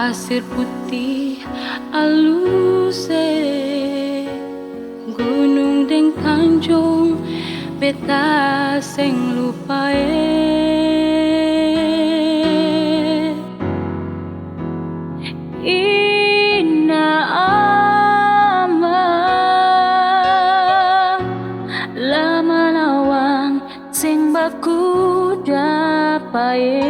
pasir putih alus gunung deng tanjung beta seng lupa ina ama lama lawang seng baku dapae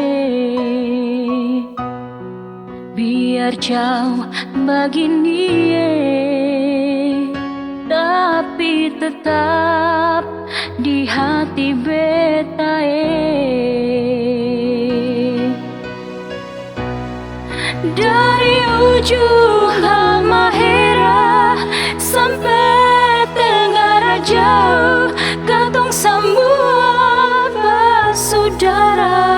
biar jauh begini tapi tetap di hati beta dari ujung Halmahera sampai Tenggara jauh katong semua bersaudara.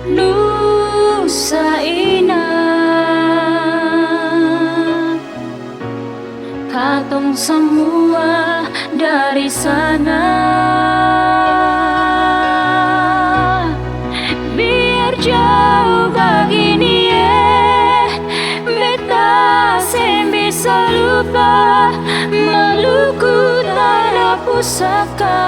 Nusa Inah katong semua dari sana. Biar jauh begini beta seng bisa lupa Maluku tanah pusaka.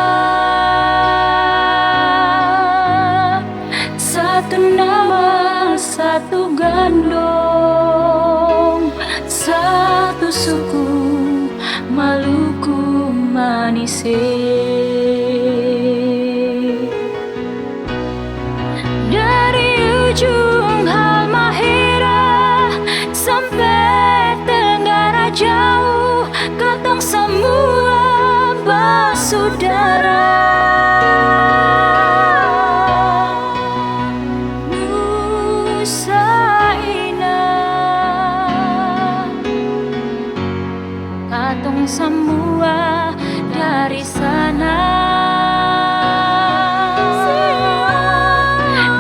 Satu nama, satu gandong, satu suku Maluku Manise. Dari ujung Halmahera sampai Tenggara jauh katong semua bersaudara. Katong semua dari sana.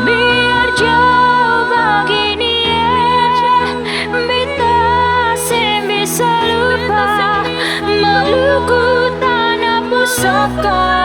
Biar jauh begini beta seng bisa lupa Maluku tanah pusaka.